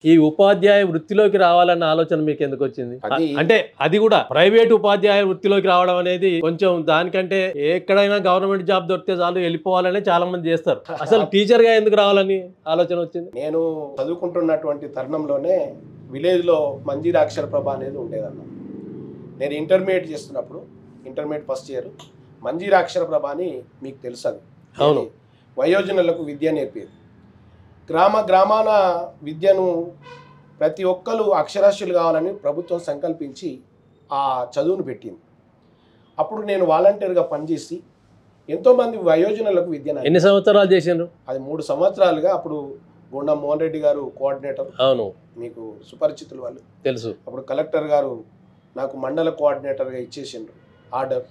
ఈ ఉపాధ్యాయ వృత్తిలోకి రావాలన్న ఆలోచన మీకు ఎందుకు వచ్చింది? అంటే అది కూడా ప్రైవేట్ ఉపాధ్యాయ వృత్తిలోకి రావడం అనేది కొంచెం దానికంటే ఎక్కడైనా గవర్నమెంట్ జాబ్ దొరికితే చాలు వెళ్ళిపోవాలనే చాలా మంది చేస్తారు. అసలు టీచర్ గా ఎందుకు రావాలని ఆలోచన వచ్చింది? నేను చదువుకుంటున్నటువంటి తరుణంలోనే విలేజ్ లో మంజీరా అక్షర ప్రభ అనేది ఉండేదన్న. నేను ఇంటర్మీడియట్ చేస్తున్నప్పుడు, ఇంటర్మీడియట్ ఫస్ట్ ఇయర్, మంజీరా అక్షర ప్రభ అని మీకు తెలుసు. అది అవును, వయోజనులకు విద్య నేర్పేది. గ్రామాల విద్యను ప్రతి ఒక్కరు అక్షరాస్యులు కావాలని ప్రభుత్వం సంకల్పించి ఆ చదువును పెట్టింది. అప్పుడు నేను వాలంటీర్గా పనిచేసి ఎంతోమంది వయోజనులకు విద్యను. ఎన్ని సంవత్సరాలు చేసిండ్రు? అది 3 సంవత్సరాలుగా. అప్పుడు గుండా మోహన్ రెడ్డి గారు కోఆర్డినేటర్, అవును మీకు సుపరిచితులు, వాళ్ళు తెలుసు. అప్పుడు కలెక్టర్ గారు నాకు మండల కోఆర్డినేటర్గా ఇచ్చేసిండ్రు ఆర్డర్.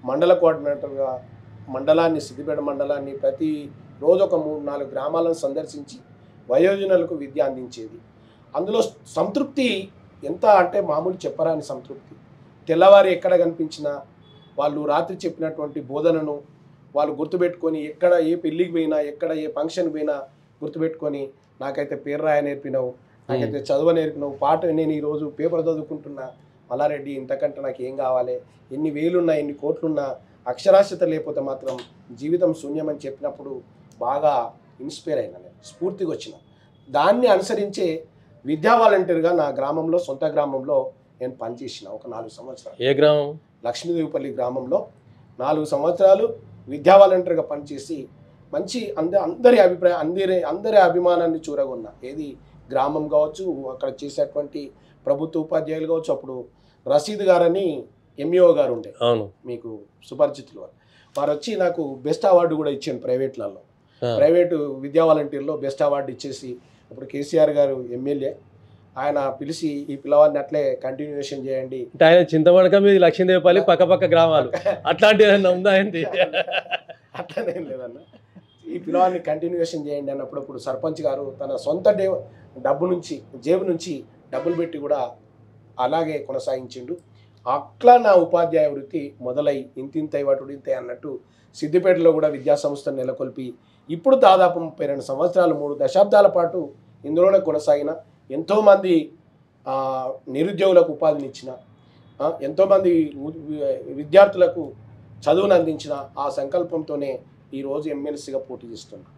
మండల కోఆర్డినేటర్గా మండలాన్ని, సిద్దిపేట మండలాన్ని ప్రతి రోజు ఒక 3-4 గ్రామాలను సందర్శించి వయోజనులకు విద్య అందించేది. అందులో సంతృప్తి ఎంత అంటే మామూలు చెప్పరాని సంతృప్తి. తెల్లవారి ఎక్కడ కనిపించినా వాళ్ళు రాత్రి చెప్పినటువంటి బోధనను వాళ్ళు గుర్తుపెట్టుకొని, ఎక్కడ ఏ పెళ్ళికి పోయినా, ఎక్కడ ఏ ఫంక్షన్ పోయినా గుర్తుపెట్టుకొని, నాకైతే పేరు రాయ నేర్పినావు, నాకైతే చదువు నేర్పినావు, పాట నేను ఈరోజు పేపర్ చదువుకుంటున్నా, మల్లారెడ్డి ఇంతకంటే నాకు ఏం కావాలి, ఎన్ని వేలున్నా ఎన్ని కోట్లున్నా అక్షరాస్యత లేకపోతే మాత్రం జీవితం శూన్యమని చెప్పినప్పుడు బాగా ఇన్స్పైర్ అయినా, నేను స్ఫూర్తిగా వచ్చిన. దాన్ని అనుసరించే విద్యా వాలంటీర్గా నా గ్రామంలో, సొంత గ్రామంలో నేను పనిచేసిన ఒక 4 సంవత్సరాలు. ఏ గ్రామం? లక్ష్మీదేవిపల్లి గ్రామంలో 4 సంవత్సరాలు విద్యా వాలంటీర్గా పనిచేసి మంచి అందరి అభిమానాన్ని చూరగొన్నా. ఏది గ్రామం కావచ్చు, అక్కడ చేసేటువంటి ప్రభుత్వ ఉపాధ్యాయులు కావచ్చు. అప్పుడు రసీద్ గారని ఎంఈఓ గారు ఉండే, అవును మీకు సుపరిచితులు. వారు వచ్చి నాకు బెస్ట్ అవార్డు కూడా ఇచ్చాను ప్రైవేట్లలో. ప్రైవేటు విద్యా వాలంటీర్లో బెస్ట్ అవార్డు ఇచ్చేసి, అప్పుడు కేసీఆర్ గారు ఎమ్మెల్యే, ఆయన పిలిచి ఈ పిల్లవాడిని అట్లే కంటిన్యూషన్ చేయండి. ఆయన చింతమడక మీద లక్ష్మీదేవిపల్లి పక్క గ్రామాలు అట్లాంటి ఏదన్నా ఉందా ఏంటి? అట్లనేం లేదన్న. ఈ పిల్లవాడిని కంటిన్యూషన్ చేయండి అన్నప్పుడు అప్పుడు సర్పంచ్ గారు తన సొంత డబ్బు నుంచి, జేబు నుంచి డబ్బులు పెట్టి కూడా అలాగే కొనసాగించిండు. అట్లా నా ఉపాధ్యాయ వృత్తి మొదలై ఇంతింతై వటుడింతై అన్నట్టు సిద్దిపేటలో కూడా విద్యా సంస్థను నెలకొల్పి ఇప్పుడు దాదాపు 32 సంవత్సరాలు, 3 దశాబ్దాల పాటు ఇందులోనే కొనసాగిన. ఎంతోమంది నిరుద్యోగులకు ఉపాధినిచ్చిన, ఎంతోమంది విద్యార్థులకు చదువును అందించిన ఆ సంకల్పంతోనే ఈరోజు ఎమ్మెల్సీగా పోటీ చేస్తున్నాను.